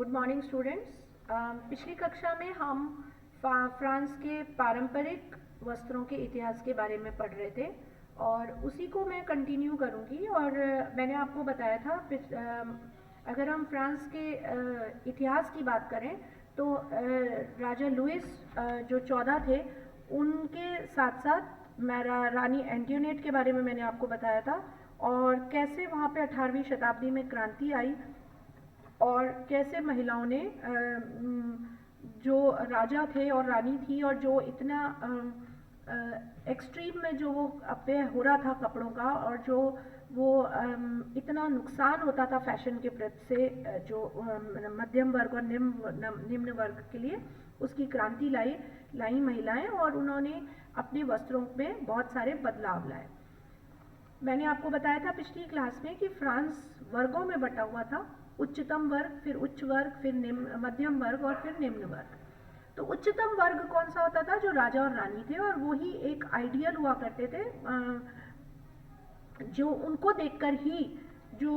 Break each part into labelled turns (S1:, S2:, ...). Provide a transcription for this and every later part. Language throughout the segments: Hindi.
S1: Good morning students. पिछली कक्षा में हम फ्रांस के पारंपरिक वस्त्रों के इतिहास के बारे में पढ़ रहे थे और उसी को मैं कंटिन्यू करूँगी। और मैंने आपको बताया था अगर हम फ्रांस के इतिहास की बात करें तो राजा लुइस जो 14 थे उनके साथ साथ रानी एंटोनेट के बारे में मैंने आपको बताया था और कैसे वहाँ पे 18वीं शताब्दी में क्रांति आई और कैसे महिलाओं ने जो राजा थे और रानी थी और जो इतना एक्सट्रीम में जो वो अपव्यय हो रहा था कपड़ों का और जो वो इतना नुकसान होता था फैशन के प्रति से जो मध्यम वर्ग और निम्न वर्ग के लिए, उसकी क्रांति लाई महिलाएं और उन्होंने अपने वस्त्रों में बहुत सारे बदलाव लाए। मैंने आपको बताया था पिछली क्लास में कि फ्रांस वर्गों में बटा हुआ था, उच्चतम वर्ग, फिर उच्च वर्ग, फिर मध्यम वर्ग और फिर निम्न वर्ग। तो उच्चतम वर्ग कौन सा होता था? जो राजा और रानी थे, और वो ही एक आइडियल हुआ करते थे जो उनको देखकर ही जो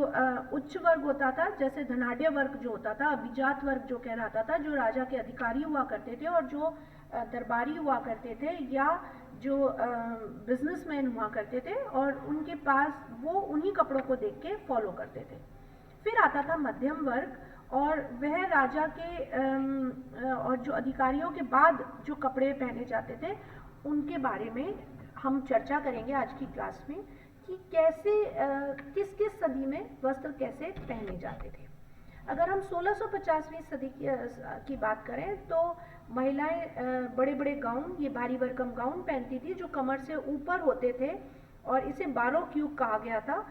S1: उच्च वर्ग होता था, जैसे धनाढ़ वर्ग जो होता था, अभिजात वर्ग जो कहलाता था, जो राजा के अधिकारी हुआ करते थे और जो दरबारी हुआ करते थे या जो बिजनेसमैन हुआ करते थे, और उनके पास वो उन्हीं कपड़ों को देख के फॉलो करते थे। फिर आता था मध्यम वर्ग, और वह राजा के और जो अधिकारियों के बाद जो कपड़े पहने जाते थे उनके बारे में हम चर्चा करेंगे आज की क्लास में कि कैसे किस किस सदी में वस्त्र कैसे पहने जाते थे। अगर हम 1650वीं सदी की बात करें तो महिलाएं बड़े बड़े गाउन, ये भारी भरकम गाउन पहनती थी जो कमर से ऊपर होते थे और इसे बारो क्यूब कहा गया था।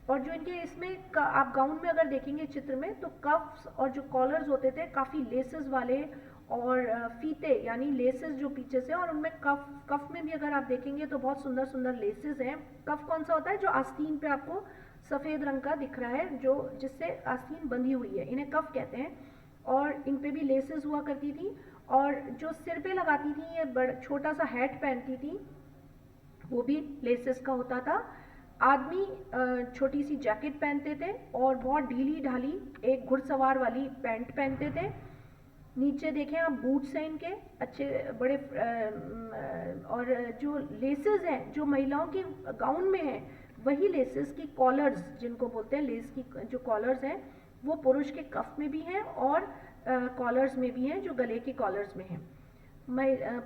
S1: और जो इनके इसमें आप गाउन में अगर देखेंगे चित्र में तो कफ्स और जो कॉलर्स होते थे काफ़ी लेसेस वाले और फीते यानी लेसेस जो पीछे से, और उनमें कफ में भी अगर आप देखेंगे तो बहुत सुंदर सुंदर लेसेस हैं। कफ कौन सा होता है? जो आस्तीन पे आपको सफ़ेद रंग का दिख रहा है, जो जिससे आस्तीन बंधी हुई है, इन्हें कफ कहते हैं। और इन पे भी लेसेस हुआ करती थी, और जो सिर पे लगाती थी ये छोटा सा हैट पहनती थी, वो भी लेसेस का होता था। आदमी छोटी सी जैकेट पहनते थे और बहुत ढीली ढाली एक घुड़सवार वाली पैंट पहनते थे। नीचे देखें आप, बूट्स हैं इनके अच्छे बड़े, और जो लेसेस हैं जो महिलाओं की गाउन में हैं वही लेसेस की कॉलर्स जिनको बोलते हैं, लेस की जो कॉलर्स हैं वो पुरुष के कफ में भी हैं और कॉलर्स में भी हैं जो गले के कॉलर्स में हैं।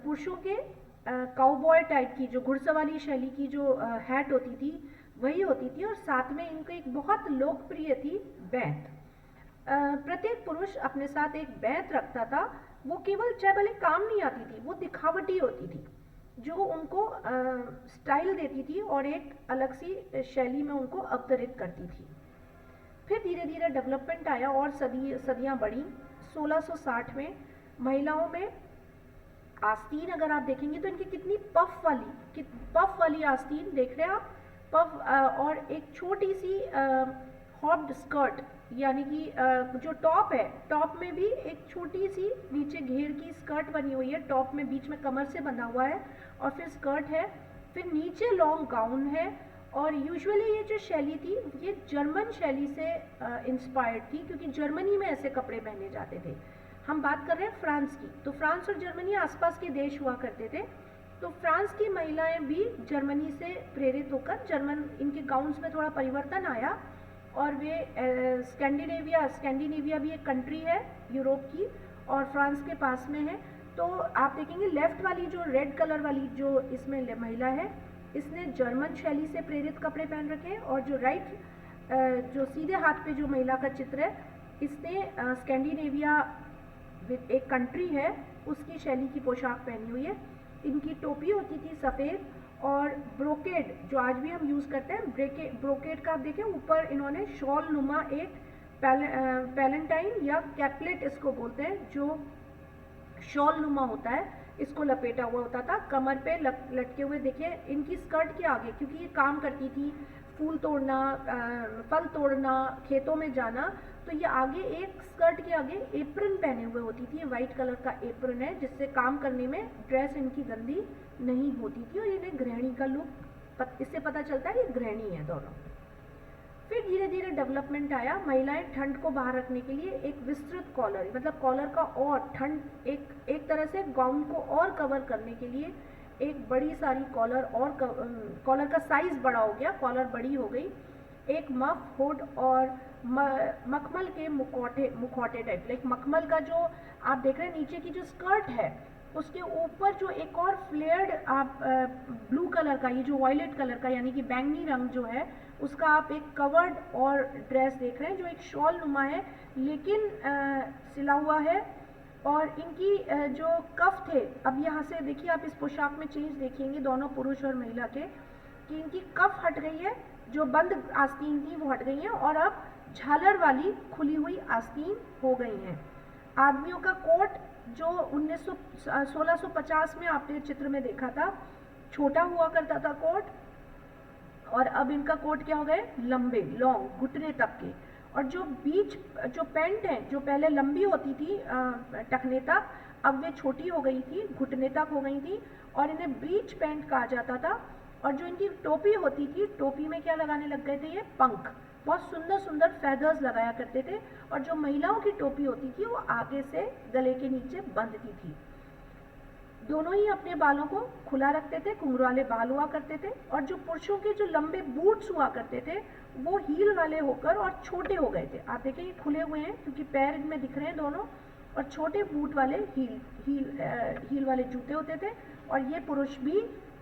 S1: पुरुषों के काउबॉय टाइप की जो घुड़सवारी शैली की जो हैट होती थी वही होती थी, और साथ में इनको एक बहुत लोकप्रिय थी बैंत। प्रत्येक पुरुष अपने साथ एक बैंत रखता था। वो केवल चाय भले काम नहीं आती थी, वो दिखावटी होती थी जो उनको स्टाइल देती थी और एक अलग सी शैली में उनको अवतरित करती थी। फिर धीरे धीरे डेवलपमेंट आया और सदियां बढ़ी। 1660 में महिलाओं में आस्तीन अगर आप देखेंगे तो इनकी कितनी पफ वाली आस्तीन देख रहे हैं आप, पफ, और एक छोटी सी हॉप्ड स्कर्ट, यानी कि जो टॉप है, टॉप में भी एक छोटी सी नीचे घेर की स्कर्ट बनी हुई है, टॉप में बीच में कमर से बंधा हुआ है और फिर स्कर्ट है, फिर नीचे लॉन्ग गाउन है। और यूजुअली ये जो शैली थी ये जर्मन शैली से इंस्पायर्ड थी, क्योंकि जर्मनी में ऐसे कपड़े पहने जाते थे। हम बात कर रहे हैं फ्रांस की, तो फ्रांस और जर्मनी आसपास के देश हुआ करते थे। तो फ्रांस की महिलाएं भी जर्मनी से प्रेरित होकर इनके गाउन्स में थोड़ा परिवर्तन आया और वे स्कैंडिनेविया भी एक कंट्री है यूरोप की और फ्रांस के पास में है। तो आप देखेंगे लेफ्ट वाली जो रेड कलर वाली जो इसमें महिला है, इसने जर्मन शैली से प्रेरित कपड़े पहन रखे हैं, और जो राइट जो सीधे हाथ पे जो महिला का चित्र है, इसने स्कैंडिनेविया एक कंट्री है उसकी शैली की पोशाक पहनी हुई है। इनकी टोपी होती थी सफ़ेद, और ब्रोकेड जो आज भी हम यूज़ करते हैं, ब्रोकेड का आप देखें ऊपर इन्होंने शॉल नुमा एक पैलेंटाइन या कैपलेट इसको बोलते हैं, जो शॉल नुमा होता है, इसको लपेटा हुआ होता था, कमर पे लटके हुए। देखिए इनकी स्कर्ट के आगे, क्योंकि ये काम करती थी, फूल तोड़ना, फल तोड़ना, खेतों में जाना, तो ये आगे एक स्कर्ट के आगे एप्रन पहने हुए होती थी। वाइट कलर का एप्रन है जिससे काम करने में ड्रेस इनकी गंदी नहीं होती थी, और इन्हें गृहिणी का लुक, इससे पता चलता है ये गृहिणी है दोनों। फिर धीरे धीरे डेवलपमेंट आया, महिलाएं ठंड को बाहर रखने के लिए एक विस्तृत कॉलर, मतलब कॉलर का और ठंड एक तरह से गाउन को और कवर करने के लिए एक बड़ी सारी कॉलर, और कॉलर का साइज बड़ा हो गया, कॉलर बड़ी हो गई, एक मफ, हुड और मखमल के मुखौटे टाइप, लाइक मखमल का जो आप देख रहे हैं नीचे की जो स्कर्ट है उसके ऊपर जो एक और फ्लेयर्ड आप ब्लू कलर का, ये जो वॉयलेट कलर का यानी कि बैंगनी रंग जो है उसका आप एक कवर्ड और ड्रेस देख रहे हैं जो एक शॉल नुमा है लेकिन सिला हुआ है। और इनकी जो कफ थे, अब यहाँ से देखिए आप इस पोशाक में चेंज देखेंगे दोनों पुरुष और महिला के, कि इनकी कफ हट गई है, जो बंद आस्तीन थी वो हट गई है और अब झालर वाली खुली हुई आस्तीन हो गई हैं। आदमियों का कोट जो 1650 में आपने चित्र में देखा था छोटा हुआ करता था कोट, और अब इनका कोट क्या हो गए, लंबे, लॉन्ग, घुटने तक के। और जो बीच जो पैंट है जो पहले लंबी होती थी टखने तक, अब वे छोटी हो गई थी, घुटने तक हो गई थी और इन्हें ब्रीच पैंट कहा जाता था। और जो इनकी टोपी होती थी, टोपी में क्या लगाने लग गए थे, ये पंख, बहुत सुंदर सुंदर फेदर्स लगाया करते थे। और जो महिलाओं की टोपी होती थी वो आगे से गले के नीचे बंधती थी। दोनों ही अपने बालों को खुला रखते थे, घुंघराले बाल हुआ करते थे। और जो पुरुषों के जो लंबे बूट्स हुआ करते थे वो हील वाले होकर और छोटे हो गए थे। आप देखें ये खुले हुए हैं क्योंकि पैर इनमें दिख रहे हैं दोनों, और छोटे बूट वाले हील वाले जूते होते थे। और ये पुरुष भी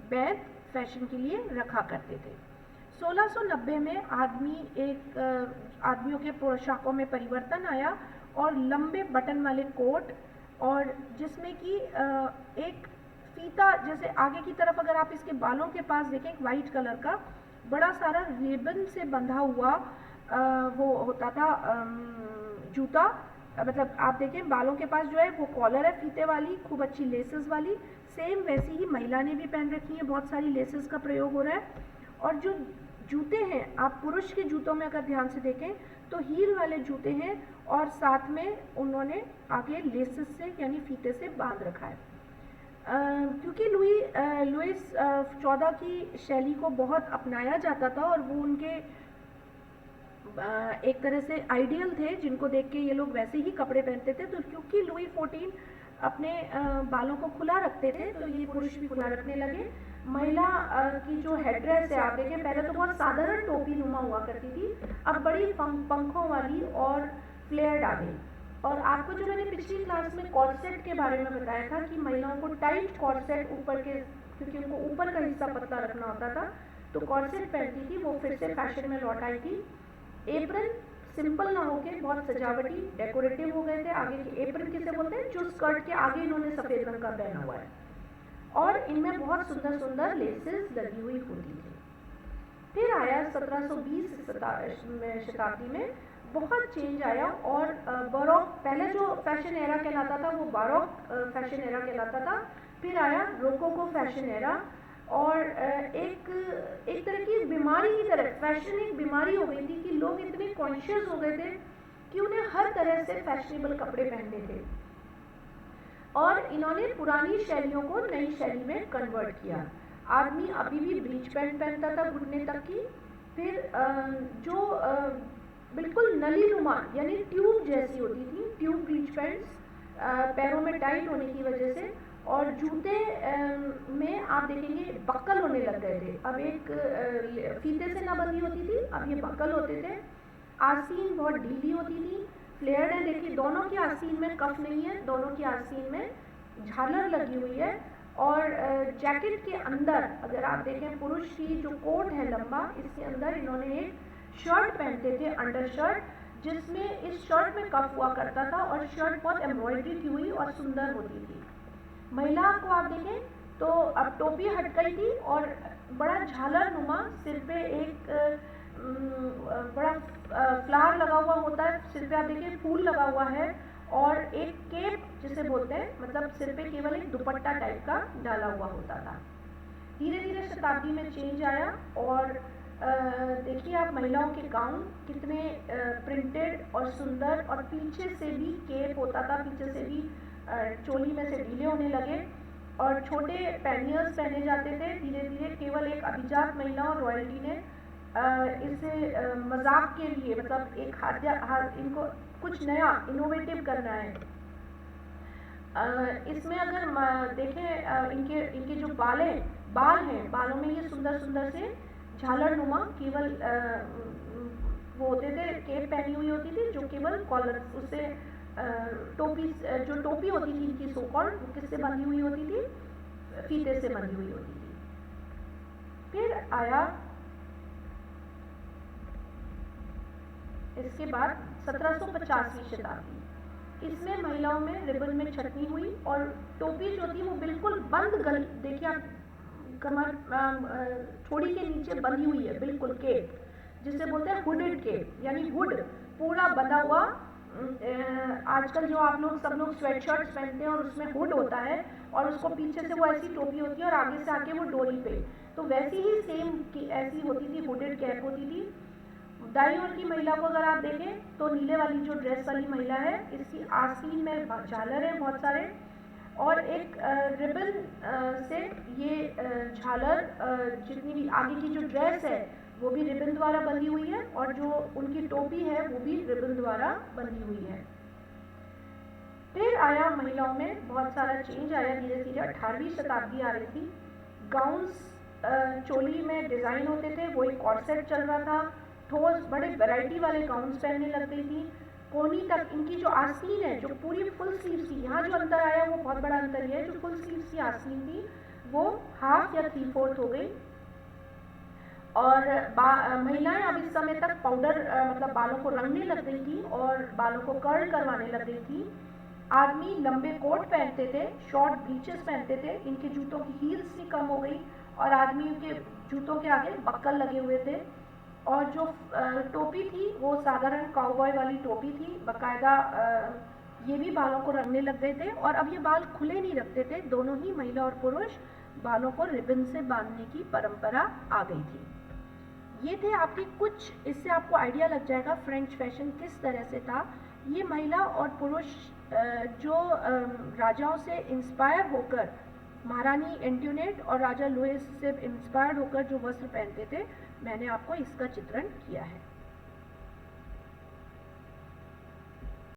S1: बैग फैशन के लिए रखा करते थे। 1690 में आदमियों के पोशाकों में परिवर्तन आया और लंबे बटन वाले कोट, और जिसमें कि एक फीता, जैसे आगे की तरफ अगर आप इसके बालों के पास देखें, एक वाइट कलर का बड़ा सारा रिबन से बंधा हुआ वो होता था जूता, मतलब आप देखें बालों के पास जो है वो कॉलर है फीते वाली, खूब अच्छी लेसेस वाली, सेम वैसी ही महिला ने भी पहन रखी है, बहुत सारी लेसेस का प्रयोग हो रहा है। और जो जूते हैं, आप पुरुष के जूतों में अगर ध्यान से देखें तो हील वाले जूते हैं और साथ में उन्होंने आगे लेसेस से यानी फीते से बांध रखा है। क्योंकि लुइस 14 की शैली को बहुत अपनाया जाता था और वो उनके एक तरह से आइडियल थे जिनको देख के ये लोग वैसे ही कपड़े पहनते थे। तो क्योंकि लुई 14 अपने बालों को खुला रखते थे तो ये पुरुष भी खुला रखने लगे। महिला की जो हेडड्रेस है आप देखें, पहले तो बहुत साधारण टोपी नुमा हुआ करती थी, अब बड़ी पंखों वाली और फ्लेयर्ड आ गई। और आपको जो मैंने पिछली क्लास में कॉर्सेट के बारे में बताया था कि महिलाओं को टाइट कॉर्सेट ऊपर के, क्योंकि उनको ऊपर का हिस्सा पतला रखना होता था तो कॉर्सेट पहनती थी, वो फिर से फैशन में लौट आई थी। एप्रन सिंपल ना होके बहुत सजावटी डेकोरेटिव हो गए थे। आगे के एप्रन किसे बोलते हैं, जो स्कर्ट के आगे इन्होंने सफेद रंग का पहना हुआ है और इनमें बहुत सुंदर सुंदर लेसेस लगी हुई होती थी। फिर आया 1720 शताब्दी में बहुत चेंज आया और बारोक, पहले जो फैशन एरा कहलाता था वो बारोक फैशन एरा कहलाता था। फिर आया रोकोको फैशन एरा और एक तरह की बीमारी की तरह फैशन एक बीमारी हो गई थी कि लोग इतने कॉन्शियस हो गए थे कि उन्हें हर तरह से फैशनेबल कपड़े पहनने थे और इन्होंने पुरानी शैलियों को नई शैली में कन्वर्ट किया। आदमी अभी भी ब्रीच पैंट पहनता था घुटने तक की, फिर जो बिल्कुल नली नुमा यानी ट्यूब जैसी होती थी, ट्यूब ब्रीच पैंट्स पैरों में टाइट होने की वजह से, और जूते में आप देखेंगे बक्कल होने लग गए थे। अब एक फीते से ना बंधी होती थी, अब ये बक्कल होते थे। आस्तीन बहुत ढीली होती थी, फ्लेयर्ड है, देखिए दोनों की आस्तीन में कफ नहीं है, दोनों की आस्तीन में झालर लगी हुई है। और जैकेट के अंदर अगर आप देखें पुरुष की जो कोट है लंबा, इसके अंदर इन्होंने एक शर्ट पहनते थे, अंडर शर्ट, जिसमें इस शर्ट में कफ हुआ करता था और शर्ट बहुत एम्ब्रॉयडरी की हुई और सुंदर होती थी। महिला को आप देखें तो अब टोपी हट गई थी और बड़ा झालर नुमा सिर पे एक बड़ा फ्लावर लगा हुआ होता है, सिर पे आप देखिए फूल लगा हुआ है और एक केप जिसे बोलते हैं, मतलब सिर पे केवल एक दुपट्टा टाइप का डाला हुआ होता था। धीरे धीरे शताब्दी में चेंज आया और देखिए आप महिलाओं के गाउन कितने प्रिंटेड और सुंदर, और पीछे से भी केप होता था, पीछे से भी चोली में से ढीले होने लगे और छोटे पैनियर्स पहने जाते थे। धीरे धीरे केवल एक अभिजात महिला और रॉयल्टी ने इसे मजाक के लिए, मतलब एक इनको कुछ नया इनोवेटिव करना है। इसमें अगर देखें इनके जो बाल हैं, बालों में ये सुंदर सुंदर से झालर नुमा केवल वो होते थे, केप पहनी हुई होती थी जो केवल कॉलर उससे टोपी, जो टोपी होती थी इनकी सो कॉल्ड, वो किससे बंधी हुई होती थी, फीते से बंधी हुई होती थी। फिर आया इसके बाद 1785 शताब्दी, इसमें महिलाओं में रिबन में छटनी हुई और टोपी जो थी वो बिल्कुल बंद गल, देखिए आप कमर थोड़ी के नीचे बंधी हुई है बिल्कुल, केप जिसे बोलते हैं हुडेड केप, यानी हुड पूरा बंधा हुआ। आजकल जो आप लोग सब लोग स्वेटशर्ट्स पहनते हैं और उसमें हुड होता है और उसको पीछे से वो ऐसी टोपी होती है और आगे से आके वो डोरी पे, तो वैसी ही सेम ऐसी होती थी, हुडेड कैप होती थी। दाईं ओर की महिला को अगर आप देखें तो नीले वाली जो ड्रेस वाली महिला है, इसकी आस्तीन में झालर है बहुत सारे, और एक रिबन से ये झालर, जितनी भी आगे की जो ड्रेस है वो भी रिबन द्वारा बंधी हुई है और जो उनकी टोपी है वो भी रिबन द्वारा बंधी हुई है। फिर आया महिलाओं में बहुत सारा चेंज आया धीरे धीरे। 18वीं शताब्दी आ रही थी, गाउन्स चोली में डिजाइन होते थे, वो एक कॉर्सेट चल रहा था, ठोस बड़े वैरायटी वाले गाउन्स पहनने लग गई थी। कोहनी तक इनकी जो आस्तीन है, जो पूरी फुल स्लीव्स थी, यहाँ जो अंतर आया वो बहुत बड़ा अंतर है, जो फुल स्लीव्स की आस्तीन थी वो हाफ या 3/4 हो गई। और महिलाएं अब इस समय तक पाउडर मतलब बालों को रंगने लग गई थी और बालों को कर्ल करवाने लग गई थी। आदमी लंबे कोट पहनते थे, शॉर्ट ब्लीचेस पहनते थे, इनके जूतों की हील्स भी कम हो गई और आदमियों के जूतों के आगे बक्कल लगे हुए थे। और जो टोपी थी वो साधारण काउबॉय वाली टोपी थी, बाकायदा ये भी बालों को रंगने लग गए थे। और अब ये बाल खुले नहीं रखते थे, दोनों ही महिला और पुरुष बालों को रिबन से बांधने की परंपरा आ गई थी। ये थे आपके कुछ, इससे आपको आइडिया लग जाएगा फ्रेंच फैशन किस तरह से था। ये महिला और पुरुष जो राजाओं से इंस्पायर होकर, महारानी एंटोनेट और राजा लुइस से इंस्पायर्ड होकर जो वस्त्र पहनते थे, मैंने आपको इसका चित्रण किया है।